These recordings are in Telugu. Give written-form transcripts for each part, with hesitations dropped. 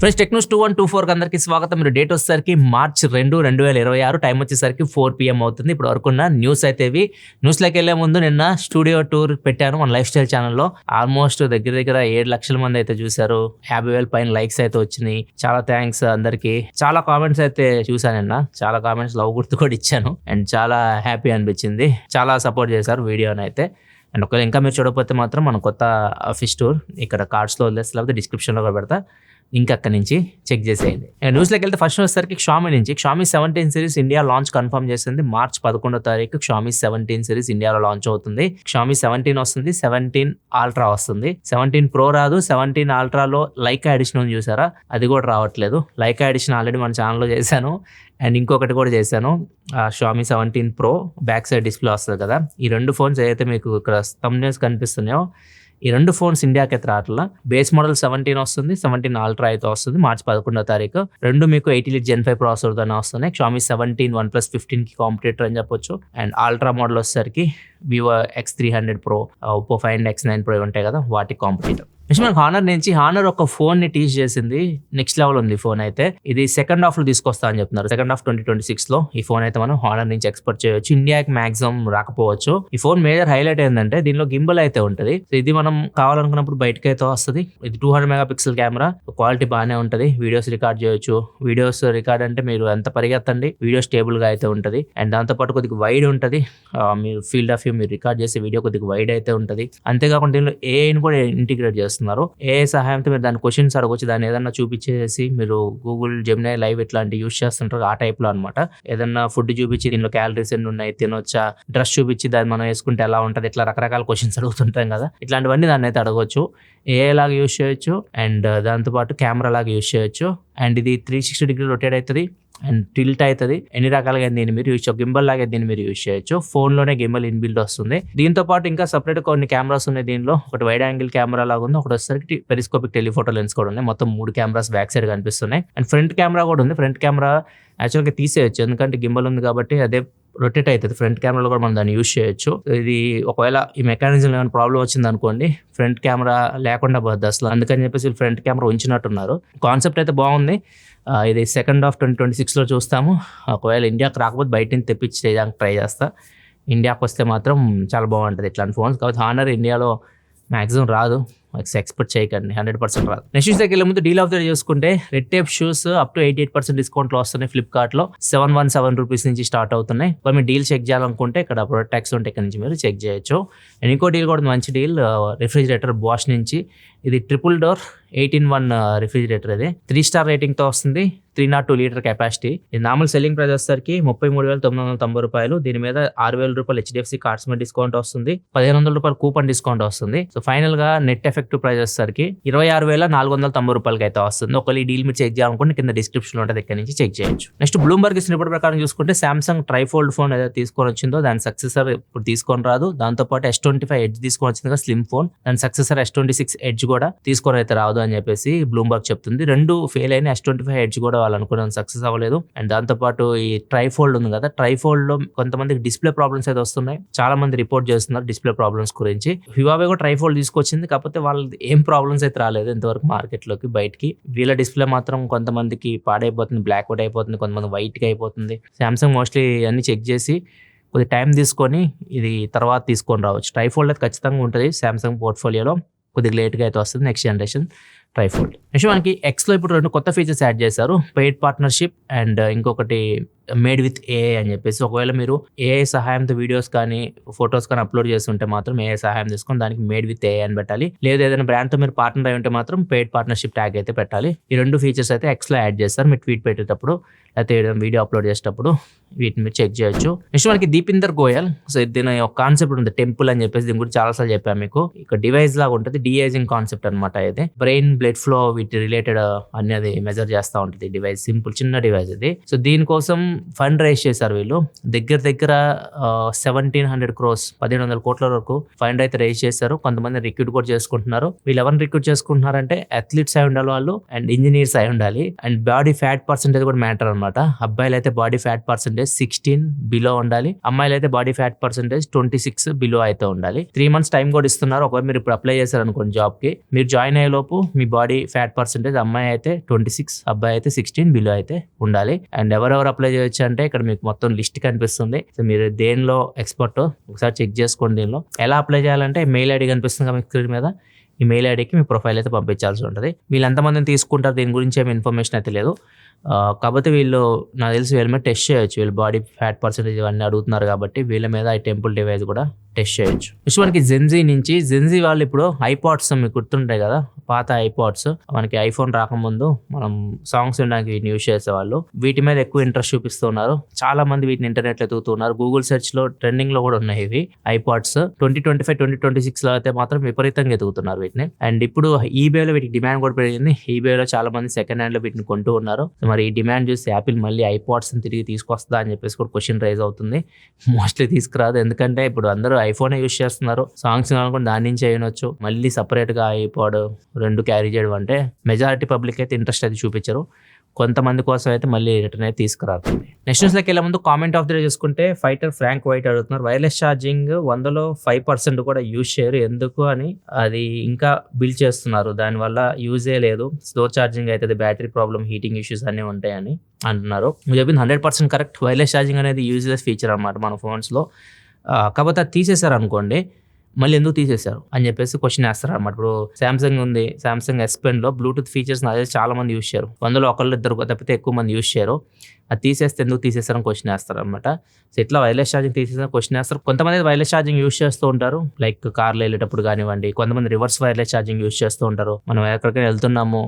ఫ్రెండ్స్ టెక్నోస్ 2124 అందరికి స్వాగతం. మీరు డేట్ వచ్చేసరికి మార్చ్ 2, 2026 టైం వచ్చేసరికి 4 PM అవుతుంది. ఇప్పుడు వరకున్న న్యూస్ అయితే ఇవి. న్యూస్లోకి వెళ్లే ముందు నిన్న స్టూడియో టూర్ పెట్టాను మన లైఫ్ స్టైల్ ఛానల్లో. ఆల్మోస్ట్ దగ్గర 7 లక్షల మంది అయితే చూశారు. 50,000 పైన లైక్స్ అయితే వచ్చినాయి. చాలా థ్యాంక్స్ అందరికి. చాలా కామెంట్స్ అయితే చూసాను నిన్న. చాలా కామెంట్స్ లవ్ గుర్తు కూడా ఇచ్చాను అండ్ చాలా హ్యాపీ అనిపించింది. చాలా సపోర్ట్ చేశారు వీడియోని అయితే. అండ్ ఒకవేళ ఇంకా మీరు చూడకపోతే మాత్రం మన కొత్త ఆఫీస్ టూర్ ఇక్కడ కార్డ్స్లో వదిలేసి లేకపోతే డిస్క్రిప్షన్లో కూడా పెడతా, ఇంకా అక్కడి నుంచి చెక్ చేసేయండి. న్యూస్లోకి వెళ్తే ఫస్ట్ వచ్చేసరికి Xiaomi నుంచి Xiaomi 17 series India launch confirm చేసింది. మార్చ్ 11వ తారీఖు Xiaomi 17 సిరీస్ ఇండియాలో లాంచ్ అవుతుంది. Xiaomi 17 వస్తుంది, 17 Ultra వస్తుంది. 17 Pro రాదు. 17 Ultraలో లైకా ఎడిషన్ ఉంది చూసారా, అది కూడా రావట్లేదు. లైకా ఎడిషన్ ఆల్రెడీ మన ఛానల్లో చేశాను అండ్ ఇంకొకటి కూడా చేశాను. Xiaomi 17 Pro back side display వస్తుంది కదా. ఈ రెండు ఫోన్స్ ఏదైతే మీకు ఇక్కడ థంబ్నెయిల్స్ కనిపిస్తున్నాయో ఈ రెండు ఫోన్స్ ఇండియాకి అయితే రావట్లా. బేస్ మోడల్ 17 వస్తుంది, 17 Ultra అయితే వస్తుంది మార్చ్ 11వ తారీఖు. రెండు మీకు 88 Gen 5 ప్రాసెసర్తోనే వస్తున్నాయి. Xiaomi 17 OnePlus 15కి కాంపిటేటర్ అని చెప్పొచ్చు. అండ్ Ultra మోడల్ వచ్చేసరికి Vivo X300 Pro, Oppo Find X9 Pro ఉంటాయి కదా, వాటి కాంపిటేటర్. నెక్స్ట్ మనకు హానర్ నుంచి హానర్ ఒక ఫోన్ ని టీచ్ చేసింది. నెక్స్ట్ లెవెల్ ఉంది ఫోన్ అయితే. ఇది సెకండ్ హాఫ్ లో తీసుకొస్తా అని చెప్తున్నారు. సెకండ్ హాఫ్ 2026 లో ఈ ఫోన్ అయితే మనం హానర్ నుంచి ఎక్స్పోర్ట్ చేయొచ్చు. ఇండియాకి మాక్సిమం రాకపోవచ్చు. ఈ ఫోన్ మేజర్ హైలైట్ ఏంటంటే దీనిలో గింబల్ అయితే ఉంటుంది. ఇది మనం కావాలనుకున్నప్పుడు బయటకి అయితే వస్తుంది. ఇది 200 మెగాపిక్సెల్ కెమెరా, క్వాలిటీ బాగానే ఉంటుంది. వీడియోస్ రికార్డ్ చేయొచ్చు. వీడియోస్ రికార్డ్ అంటే మీరు ఎంత పరిగెత్తండి వీడియో స్టేబుల్ గా అయితే ఉంటుంది. అండ్ దాంతో పాటు కొద్దిగా వైడ్ ఉంటుంది. మీరు ఫీల్డ్ ఆఫ్ వ్యూ మీరు రికార్డ్ చేసే వీడియో కొద్దిగా వైడ్ అయితే ఉంటుంది. అంతేకాకుండా దీనిలో ఏఐని కూడా ఇంటిగ్రేట్ చేస్తున్నారు. ఏఐ సహాయంతో మీరు దాని క్వశ్చన్స్ అడగొచ్చు. దాన్ని ఏదన్నా చూపించేసి మీరు గూగుల్ జెమినై లైవ్ ఇట్లాంటి యూస్ చేస్తుంటారు ఆ టైప్ లో అనమాట. ఏదన్నా ఫుడ్ చూపించి దీనిలో క్యాలరీస్ ఎన్ని ఉన్నాయి, తినొచ్చా, డ్రెస్ చూపించి దాన్ని మనం వేసుకుంటే ఎలా ఉంటుంది, ఇట్లా రకరకాల క్వశ్చన్స్ అడుగుతుంటాం కదా. ఇట్లాంటివన్నీ దాన్ని అయితే అడగొచ్చు. ఏఐ లాగా యూస్ చేయొచ్చు అండ్ దాంతోపాటు కెమెరా లాగా యూస్ చేయొచ్చు. అండ్ ఇది 360 డిగ్రీ రొటేట్ అవుతుంది అండ్ టిల్ట్ అవుతుంది. ఎన్ని రకాలుగా దీన్ని మీరు యూస్ చేయొచ్చు. గింబల్ లాగా దీన్ని మీరు యూస్ చేయొచ్చు. ఫోన్ లోనే గింబల్ ఇన్బిల్డ్ వస్తుంది. దీంతో పాటు ఇంకా సపరేట్ కొన్ని కెమెరాస్ ఉన్నాయి దీనిలో. ఒకటి వైడ్ యాంగిల్ కెమెరా లాగా ఉంది, ఒకటి వచ్చేసరికి పెరిస్కోపిక్ టెలిఫోటో లెన్స్ కూడా ఉన్నాయి. మొత్తం 3 కెమెరాస్ బ్యాక్ సైడ్ కనిపిస్తున్నాయి. అండ్ ఫ్రంట్ కెమెరా కూడా ఉంది. ఫ్రంట్ కెమెరా యాక్చువల్గా తీసేయచ్చు ఎందుకంటే గింబల్ ఉంది కాబట్టి అదే రొటేట్ అవుతుంది. ఫ్రంట్ కెమెరాలో కూడా మనం దాన్ని యూస్ చేయొచ్చు. ఇది ఒకవేళ ఈ మెకానిజం ఏమైనా ప్రాబ్లం వచ్చింది అనుకోండి, ఫ్రంట్ కెమెరా లేకుండా పోద్ది అసలు. అందుకని చెప్పేసి ఫ్రంట్ కెమెరా ఉంచినట్టున్నారు. కాన్సెప్ట్ అయితే బాగుంది. ఇది సెకండ్ హాఫ్ 2026లో చూస్తాము. ఒకవేళ ఇండియాకి రాకపోతే బయట నుంచి తెప్పించి చేయడానికి ట్రై చేస్తా. ఇండియాకి వస్తే మాత్రం చాలా బాగుంటుంది ఇట్లాంటి ఫోన్స్. కాబట్టి హానర్ ఇండియాలో మ్యాక్సిమం రాదు, ఎక్స్పెక్ట్ చేయకండి, 100% రాదు. నెక్స్ట్ దగ్గర వెళ్ళే ముందు డీల్ ఆఫ్ ద డే చూసుకుంటే red tape shoes up to 88% డిస్కౌంట్లో వస్తున్నాయి. ఫ్లిప్కార్ట్లో 717 రూపీస్ నుంచి స్టార్ట్ అవుతున్నాయి. మీరు డీల్ చెక్ చేయాలనుకుంటే ఇక్కడ ప్రొడక్ట్ ట్యాక్స్ ఉంటే ఇక్కడ నుంచి మీరు చెక్ చేయొచ్చు. అండ్ ఇంకో డీల్ కూడా మంచి డీల్, రిఫ్రిజిరేటర్ బాష్ నుంచి. ఇది ట్రిపుల్ డోర్ 18-1 రిఫ్రిజిరేటర్. ఇది 3 స్టార్ రేటింగ్తో వస్తుంది. 302 లీటర్ కెపాసిటీ. ఇది నార్మల్ సెల్లింగ్ ప్రైస్ వచ్చేసరికి 33,990 రూపాయలు. దీని మీద 6,000 రూపాయలు HDFC కార్డ్స్ మీద డిస్కౌంట్ వస్తుంది. 1,500 రూపాయలు కూపన్ డిస్కౌంట్ వస్తుంది. సో ఫైనల్ గా నెట్ ఎఫెక్టివ్ ప్రైస్ వచ్చేసరికి 26,490 రూపాయలకి అయితే వస్తుంది. ఒకవేళ ఈ డీల్ మీరు చెక్ చేయాలనుకుంటే కింద డిస్క్రిప్షన్ లో ఉంటుంది, ఇక్కడ నుంచి చెక్ చేయొచ్చు. నెక్స్ట్ బ్లూంబర్గ్ ఇచ్చిన రిపోర్ట్ ప్రకారం చూసుకుంటే సామ్సంగ్ ట్రైఫోల్డ్ ఫోన్ ఏదైతే తీసుకొని వచ్చిందో దాని సక్సెసర్ ఇప్పుడు తీసుకొని రాదు. దాంతో పాటు S25 ఎడ్జ్ తీసుకొని వచ్చింది కదా స్లిమ్ ఫోన్, దాని సక్సెసర్ S26 ఎడ్జ్ కూడా తీసుకొని అయితే రాదు అని చెప్పేసి బ్లూంబర్గ్ చెప్తుంది. రెండు ఫెయిల్ అయిన S25 ఎడ్జ్ కూడా వాళ్ళు అనుకున్న సక్సెస్ అవ్వలేదు. అండ్ దాంతో పాటు ఈ ట్రైఫోల్డ్ ఉంది కదా, ట్రైఫోల్డ్ లో కొంతమందికి డిస్ప్లే ప్రాబ్లమ్స్ అయితే వస్తున్నాయి. చాలా మంది రిపోర్ట్ చేస్తున్నారు డిస్ప్లే ప్రాబ్లమ్స్ గురించి. హ్యూవావే కూడా ట్రైఫోల్డ్ తీసుకొచ్చింది, కాకపోతే వాళ్ళకి ఏం ప్రాబ్లమ్స్ అయితే రాలేదు ఇంతవరకు మార్కెట్ లోకి బయటికి. వీళ్ళ డిస్ప్లే మాత్రం కొంతమందికి పాడైపోతుంది, బ్లాక్ అవుట్ అయిపోతుంది, కొంతమంది వైట్ గా అయిపోతుంది. సామ్సంగ్ మోస్ట్లీ అన్ని చెక్ చేసి కొద్ది టైం తీసుకొని ఇది తర్వాత తీసుకొని రావచ్చు. ట్రైఫోల్డ్ అయితే ఖచ్చితంగా ఉంటుంది సామ్సంగ్ పోర్ట్ఫోలియోలో, కొద్దిగా లేట్గా అయితే వస్తుంది నెక్స్ట్ జనరేషన్ ట్రైఫోల్డ్. నెక్స్ట్ మనకి ఎక్స్లో ఇప్పుడు 2 కొత్త ఫీచర్స్ యాడ్ చేశారు, పెయిడ్ పార్ట్నర్షిప్ అండ్ ఇంకొకటి మేడ్ విత్ ఏఐ అని చెప్పేసి. ఒకవేళ మీరు ఏఐ సహాయంతో వీడియోస్ కానీ ఫొటోస్ కానీ అప్లోడ్ చేస్తుంటే మాత్రం ఏఐ సహాయం తీసుకొని దానికి మేడ్ విత్ ఏఐ అని పెట్టాలి. లేదా ఏదైనా బ్రాండ్తో మీరు పార్ట్నర్ అయి ఉంటే మాత్రం పెయిడ్ పార్ట్నర్షిప్ ట్యాగ్ అయితే పెట్టాలి. ఈ 2 ఫీచర్స్ అయితే ఎక్స్లో యాడ్ చేస్తారు. మీరు ట్వీట్ పెట్టేటప్పుడు లేకపోతే వీడియో అప్లోడ్ చేసేటప్పుడు వీటిని మీరు చెక్ చేయొచ్చు. నెక్స్ట్ మనకి దీపిందర్ గోయల్, సో దీని ఒక కాన్సెప్ట్ ఉంది టెంపుల్ అని చెప్పేసి, దీని గురించి చాలాసార్లు చెప్పాను మీకు. ఇక డివైస్ లాగా ఉంటుంది, డిఏజింగ్ కాన్సెప్ట్ అనమాట. ఇది బ్రెయిన్ బ్లడ్ ఫ్లో వీటి రిలేటెడ్ అనేది మెజర్ చేస్తూ ఉంటుంది డివైస్. సింపుల్ చిన్న డివైస్ ఇది. సో దీనికోసం ఫండ్ రైజ్ చేశారు వీళ్ళు. దగ్గర 1700 crores 1700 కోట్ల వరకు ఫండ్ అయితే రైజ్ చేశారు. కొంతమంది రిక్రూట్ కూడా చేసుకుంటున్నారు. వీళ్ళు ఎవరిని రిక్రూట్ చేసుకుంటున్నారంటే అథ్లీట్స్ అయి ఉండాలి వాళ్ళు, అండ్ ఇంజనీర్స్ అయి ఉండాలి, అండ్ బాడీ ఫ్యాట్ పర్సెంటేజ్ కూడా మ్యాటర్ అనమాట. అబ్బాయిలు అయితే బాడీ ఫ్యాట్ పర్సెంటేజ్ 16 బిలో ఉండాలి, అమ్మాయిలు అయితే బాడీ ఫ్యాట్ పర్సెంటేజ్ 26 బిలో అయితే ఉండాలి. 3 months టైం కూడా ఇస్తున్నారు. ఒకవేళ మీరు ఇప్పుడు అప్లై చేశారు అనుకోండి జాబ్ కి, మీరు జాయిన్ అయ్యే లోపు మీ బాడీ ఫ్యాట్ పర్సెంటేజ్ అమ్మాయి అయితే 26, అబ్బాయి అయితే 16 బిలో అయితే ఉండాలి. అండ్ ఎవరెవరు అప్లై చేయొచ్చు అంటే ఇక్కడ మీకు మొత్తం లిస్ట్ కనిపిస్తుంది. సో మీరు దేనిలో ఎక్స్పర్ట్ ఒకసారి చెక్ చేసుకోండి. దీనిలో ఎలా అప్లై చేయాలంటే మెయిల్ ఐడి కనిపిస్తుంది కదా మీ స్క్రీన్ మీద, ఈ మెయిల్ ఐడికి మీ ప్రొఫైల్ అయితే పంపించాల్సి ఉంటుంది. వీళ్ళు ఎంతమందిని తీసుకుంటారు దీని గురించి ఏమి ఇన్ఫర్మేషన్ అయితే లేదు. కాకపోతే వీళ్ళు నాకు తెలిసి వీళ్ళ మీద టెస్ట్ చేయొచ్చు. వీళ్ళు బాడీ ఫ్యాట్ పర్సెంటేజ్ ఇవన్నీ అడుగుతున్నారు కాబట్టి వీళ్ళ మీద ఈ టెంపుల్ డివైస్ కూడా టెస్ట్ చేయొచ్చు. మనకి జెన్జీ నుంచి జెన్జీ వాళ్ళు ఇప్పుడు ఐపాడ్స్ మీకు గుర్తుంటాయి కదా, పాత ఐపాడ్స్, మనకి ఐఫోన్ రాకముందు మనం సాంగ్స్ వినడానికి వీటిని యూజ్ చేసేవాళ్ళు. వీటి మీద ఎక్కువ ఇంట్రెస్ట్ చూపిస్తున్నారు. చాలా మంది వీటిని ఇంటర్నెట్ లో ఎదుగుతున్నారు. గూగుల్ సెర్చ్ లో ట్రెండింగ్ లో కూడా ఉన్నాయి ఇవి ఐపాడ్స్. 2025-2026 లో అయితే మాత్రం విపరీతంగా ఎదుగుతున్నారు వీటిని. అండ్ ఇప్పుడు ఈబేలో వీటికి డిమాండ్ కూడా పెరిగింది. ఈబేలో చాలా మంది సెకండ్ హ్యాండ్ లో వీటిని కొంటూ ఉన్నారు. మరి ఈ డిమాండ్ చూసి యాపిల్ మళ్ళీ ఐపాడ్స్ తిరిగి తీసుకొస్తుందా అని చెప్పేసి కూడా క్వశ్చన్ రైజ్ అవుతుంది. మోస్ట్లీ తీసుకురాదు, ఎందుకంటే ఇప్పుడు అందరూ ఐఫోన్ యూజ్ చేస్తున్నారు. సాంగ్స్ కానుకొని దాని నుంచి అయినొచ్చు. మళ్ళీ సపరేట్ గా ఐపాడ్ 2 క్యారీ చేయడం అంటే మెజారిటీ పబ్లిక్ అయితే ఇంట్రెస్ట్ అయితే చూపించరు. కొంతమంది కోసం అయితే మళ్ళీ రిటర్న్ అయితే తీసుకురాతుంది. నెక్స్ట్ న్యూస్ లోకి వెళ్ళే ముందు కామెంట్ ఆఫ్ ది డే చూసుకుంటే ఫైటర్ ఫ్రాంక్ వైట్ అడుగుతున్నారు, వైర్లెస్ ఛార్జింగ్ 100లో 5% కూడా యూజ్ చేయరు ఎందుకు అని. అది ఇంకా బిల్డ్ చేస్తున్నారు, దానివల్ల యూజే లేదు, స్లో ఛార్జింగ్ అవుతుంది, బ్యాటరీ ప్రాబ్లమ్, హీటింగ్ ఇష్యూస్ అన్నీ ఉంటాయని అంటున్నారు. మీరు చెప్పింది 100% కరెక్ట్. వైర్లెస్ ఛార్జింగ్ అనేది యూజ్లెస్ ఫీచర్ అనమాట మన ఫోన్స్లో. కాకపోతే అది తీసేశారు అనుకోండి, మళ్ళీ ఎందుకు తీసేశారు అని చెప్పేసి క్వశ్చన్ వేస్తారు అనమాట. ఇప్పుడు సామ్సంగ్ ఉంది, సామ్సంగ్ S10 లో బ్లూటూత్ ఫీచర్స్ అదే చాలా మంది యూజ్ చేయరు. 100లో 1-2 తప్పితే ఎక్కువ మంది యూజ్ చేయరు. అది తీసేస్తే ఎందుకు తీసేస్తారని క్వశ్చన్ వేస్తారు అనమాట. సో ఇట్లా వైర్లెస్ ఛార్జింగ్ తీసేసిన క్వశ్చన్ వేస్తారు. కొంతమంది వైర్లెస్ ఛార్జింగ్ యూజ్ చేస్తూ ఉంటారు, లైక్ కార్లో వెళ్ళేటప్పుడు కానివ్వండి. కొంతమంది రివర్స్ వైర్లెస్ ఛార్జింగ్ యూజ్ చేస్తూ ఉంటారు. మనం ఎక్కడికైనా వెళ్తున్నాము,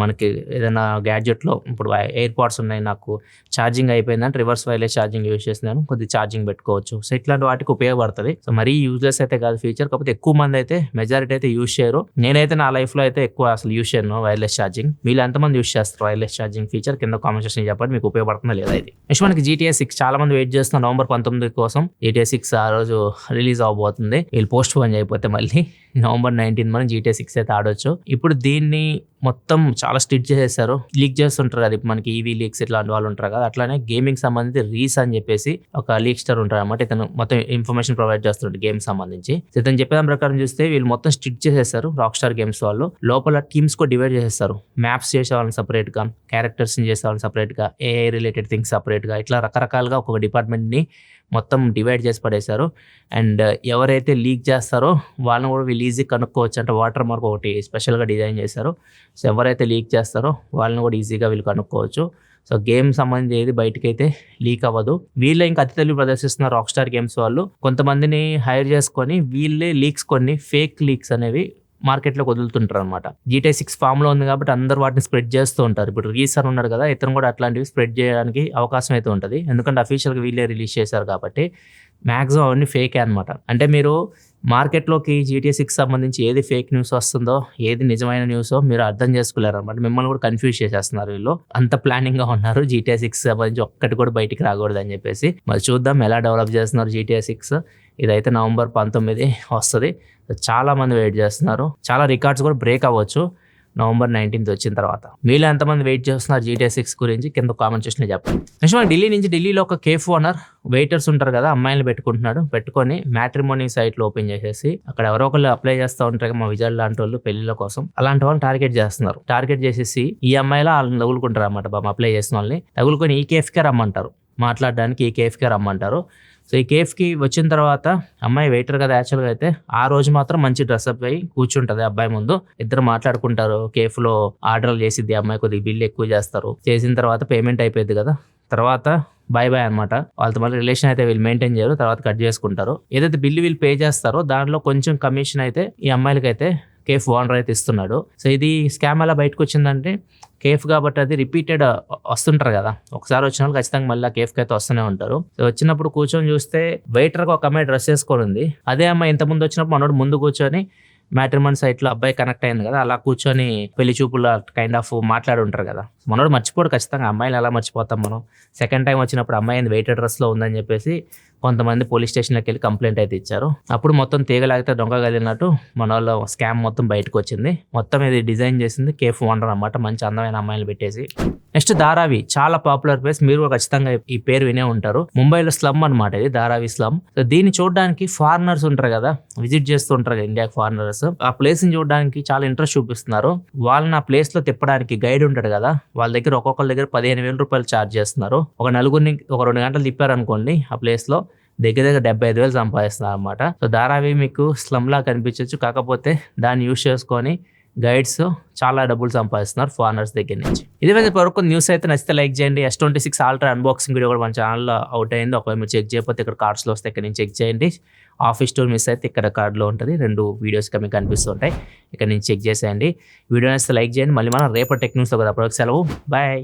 మనకి ఏదైనా గ్యాడ్జెట్లో ఇప్పుడు ఎయిర్ పాడ్స్ ఉన్నాయి, నాకు ఛార్జింగ్ అయిపోయిందంటే రివర్స్ వైర్లెస్ ఛార్జింగ్ యూజ్ చేస్తున్నాను, కొద్దిగా ఛార్జింగ్ పెట్టుకోవచ్చు. సో ఇట్లాంటి వాటికి ఉపయోగపడుతుంది. సో మరీ యూజ్లెస్ అయితే కాదు ఫీచర్, కాకపోతే ఎక్కువ మంది అయితే మెజారిటీ అయితే యూజ్ చేయరు. నేనైతే నా లైఫ్లో అయితే ఎక్కువ అసలు యూజ్ చేయను వైర్లెస్ ఛార్జింగ్. వీళ్ళు ఎంతమంది యూజ్ చేస్తారు వైర్లెస్ ఛార్జింగ్ ఫీచర్ కింద కామెంట్ సెక్షన్ చెప్పండి, మీకు ఉపయోగపడుతుందా లేదా ఇది. నెక్స్ట్ మనకి GTA 6 చాలా మంది వెయిట్ చేస్తున్నారు November 19 కోసం. GTA 6 ఆ రోజు రిలీజ్ అవబోతుంది. వీళ్ళు పోస్ట్ పోన్ అయిపోతే మళ్ళీ November 19 మనం GTA 6 అయితే ఆడొచ్చు. ఇప్పుడు దీన్ని మొత్తం చాలా స్ట్రిక్ట్ చేసేసారు. లీక్ చేస్తుంటారు కదా ఇప్పుడు మనకి ఈవీ లీక్స్ ఇట్లాంటి వాళ్ళు ఉంటారు కదా, అట్లానే గేమింగ్ సంబంధించి రీస్ అని చెప్పేసి ఒక లీక్ స్టార్ ఉంటారు అనమాట. ఇతను మొత్తం ఇన్ఫర్మేషన్ ప్రొవైడ్ చేస్తుంటారు గేమ్ సంబంధించి. ఇతను చెప్పే దాని ప్రకారం చూస్తే వీళ్ళు మొత్తం స్ట్రిక్ట్ చేసేసారు రాక్ స్టార్ గేమ్స్ వాళ్ళు. లోపల టీమ్స్ కూడా డివైడ్ చేసేస్తారు. మ్యాప్స్ చేసే వాళ్ళని సపరేట్ గా, క్యారెక్టర్స్ చేసే వాళ్ళని సపరేట్ గా, ఏఐ రిలేటెడ్ థింగ్స్ సపరేట్ గా, ఇట్లా రకరకాలుగా ఒక్కొక్క డిపార్ట్మెంట్ ని మొత్తం డివైడ్ చేసి పడేశారు. అండ్ ఎవరైతే లీక్ చేస్తారో వాళ్ళని కూడా వీళ్ళు ఈజీ కనుక్కోవచ్చు. అంటే వాటర్ మార్క్ ఒకటి స్పెషల్గా డిజైన్ చేశారు. సో ఎవరైతే లీక్ చేస్తారో వాళ్ళని కూడా ఈజీగా వీళ్ళు కనుక్కోవచ్చు. సో గేమ్ సంబంధించి ఏది బయటకి అయితే లీక్ అవ్వదు. వీళ్ళే ఇంకా అతి తెలివి ప్రదర్శిస్తున్నారు రాక్ స్టార్ గేమ్స్ వాళ్ళు. కొంతమందిని హైర్ చేసుకొని వీళ్ళే లీక్స్, కొన్ని ఫేక్ లీక్స్ అనేవి మార్కెట్లోకి వదులుతుంటారు అనమాట. GTA 6 ఫామ్ లో ఉంది కాబట్టి అందరూ వాటిని స్ప్రెడ్ చేస్తూ ఉంటారు. ఇప్పుడు రీసర్ ఉన్నారు కదా, ఇతను కూడా అట్లాంటివి స్ప్రెడ్ చేయడానికి అవకాశం అయితే ఉంటుంది, ఎందుకంటే అఫీషియల్గా వీళ్ళే రిలీజ్ చేశారు కాబట్టి. మ్యాక్సిమం అవన్నీ ఫేకే అనమాట. అంటే మీరు మార్కెట్లోకి GTA 6 సంబంధించి ఏది ఫేక్ న్యూస్ వస్తుందో, ఏది నిజమైన న్యూసో మీరు అర్థం చేసుకోలేరు అనమాట. మిమ్మల్ని కూడా కన్ఫ్యూజ్ చేసేస్తున్నారు వీళ్ళు. అంత ప్లానింగ్ గా ఉన్నారు GTA 6 సంబంధించి ఒక్కటి కూడా బయటికి రాకూడదు అని చెప్పేసి. మరి చూద్దాం ఎలా డెవలప్ చేస్తున్నారు GTA 6. ఇదైతే November 19 వస్తుంది. చాలా మంది వెయిట్ చేస్తున్నారు. చాలా రికార్డ్స్ కూడా బ్రేక్ అవ్వచ్చు November 19 వచ్చిన తర్వాత. మీలో ఎంతమంది వెయిట్ చేస్తున్నారు GTA 6 గురించి కింద కామెంట్ సెక్షన్లో చెప్పండి. నెక్స్ట్ మన ఢిల్లీలో ఒక కేఫ్ ఓనర్ వెయిటర్స్ ఉంటారు కదా, అమ్మాయిలు పెట్టుకొని మ్యాట్రిమోనీ సైట్లు ఓపెన్ చేసేసి అక్కడ ఎవరో ఒకళ్ళు అప్లై చేస్తూ ఉంటారు మా విజయ్ లాంటి వాళ్ళు పెళ్లిళ్ళ కోసం. అలాంటి వాళ్ళు టార్గెట్ చేసేసి ఈ అమ్మాయిలా వాళ్ళని తగులుకుంటారు అన్నమాట. బాబు అప్లై చేసిన వాళ్ళని తగులుకొని ఈ కేఫ్కే రమ్మంటారు, మాట్లాడడానికి ఈ కేఫ్కే రమ్మంటారు. సో ఈ కేఫ్కి వచ్చిన తర్వాత అమ్మాయి వెయిటర్ కదా యాక్చువల్గా అయితే, ఆ రోజు మాత్ం మంచి డ్రెస్అప్ అయ్యి కూర్చుంటుంది అబ్బాయి ముందు. ఇద్దరు మాట్లాడుకుంటారు, కేఫ్లో ఆర్డర్లు చేసిద్ది అమ్మాయి, కొద్దిగా బిల్ ఎక్కువ చేస్తారు. చేసిన తర్వాత పేమెంట్ అయిపోయింది కదా, తర్వాత బాయ్ అనమాట. వాళ్ళతో మళ్ళీ రిలేషన్ అయితే వీళ్ళు మెయింటైన్ చేయరు, తర్వాత కట్ చేసుకుంటారు. ఏదైతే బిల్లు వీళ్ళు పే చేస్తారో దాంట్లో కొంచెం కమిషన్ అయితే ఈ అమ్మాయిలకి అయితే కేఫ్ ఓనర్ అయితే ఇస్తున్నాడు. సో ఇది స్కామ్ ఎలా బయటకు వచ్చిందంటే, కేఫ్ కాబట్టి అది రిపీటెడ్ వస్తుంటారు కదా, ఒకసారి వచ్చిన వాళ్ళు ఖచ్చితంగా మళ్ళీ కేఫ్కి అయితే వస్తూనే ఉంటారు. సో వచ్చినప్పుడు కూర్చొని చూస్తే వెయిటర్కి ఒక అమ్మాయి డ్రెస్ వేసుకొని ఉంది. అదే అమ్మాయి ఇంత ముందు వచ్చినప్పుడు మనోడు ముందు కూర్చొని మ్యాట్రిమోనీ సైట్లో అబ్బాయి కనెక్ట్ అయింది కదా, అలా కూర్చొని పెళ్లి చూపుల కైండ్ ఆఫ్ మాట్లాడి ఉంటారు కదా. మనోడు మర్చిపోడు ఖచ్చితంగా, అమ్మాయిని ఎలా మర్చిపోతాం మనం. సెకండ్ టైం వచ్చినప్పుడు అమ్మాయి వెయిటెడ్ డ్రెస్లో ఉందని చెప్పేసి కొంతమంది పోలీస్ స్టేషన్లోకి వెళ్ళి కంప్లైంట్ అయితే ఇచ్చారు. అప్పుడు మొత్తం తీగలాగితే దొంగ కలిగినట్టు మన వాళ్ళ స్కామ్ మొత్తం బయటకు వచ్చింది. మొత్తం ఇది డిజైన్ చేసింది కేఫ్ ఓనర్ అన్నమాట, మంచి అందమైన అమ్మాయిలు పెట్టేసి. నెక్స్ట్ ధారావి, చాలా పాపులర్ ప్లేస్, మీరు కూడా ఖచ్చితంగా ఈ పేరు వినే ఉంటారు. ముంబైలో స్లమ్ అనమాట ఇది, ధారావి స్లమ్. సో దీన్ని చూడడానికి ఫారినర్స్ ఉంటారు కదా, విజిట్ చేస్తూ ఉంటారు కదా ఇండియాకి ఫారినర్స్, ఆ ప్లేస్ ని చూడడానికి చాలా ఇంట్రెస్ట్ చూపిస్తున్నారు. వాళ్ళని ఆ ప్లేస్ లో తిప్పడానికి గైడ్ ఉంటాడు కదా, వాళ్ళ దగ్గర ఒక్కొక్కరి దగ్గర 15,000 రూపాయలు ఛార్జ్ చేస్తున్నారు. ఒక నలుగురిని ఒక 2 గంటలు తిప్పారనుకోండి ఆ ప్లేస్ లో, దగ్గర 75,000 సంపాదిస్తున్నారు అనమాట. సో ధారావి మీకు స్లమ్ లా కనిపించవచ్చు, కాకపోతే దాన్ని యూజ్ చేసుకొని గైడ్స్ చాలా డబ్బులు సంపాదిస్తున్నారు ఫారినర్స్ దగ్గర నుంచి. ఇదే విధంగా వరకు న్యూస్ అయితే నచ్చితే లైక్ చేయండి. S26 Ultra అన్బాక్సింగ్ వీడియో కూడా మన ఛానల్లో అవుట్ అయింది. ఒకవేళ మీరు చెక్ చేయకపోతే ఇక్కడ కార్డ్స్లో వస్తే ఇక్కడ నుంచి చెక్ చేయండి. ఆఫీస్ టూర్ మిస్ అయితే ఇక్కడ కార్డులో ఉంటుంది, 2 వీడియోస్ మీకు కనిపిస్తుంటాయి, ఇక్కడ నుంచి చెక్ చేసేయండి. వీడియో నచ్చితే లైక్ చేయండి. మళ్ళీ మనం రేపటి టెక్ న్యూస్లో కదా, అప్పటికి సెలవు, బాయ్.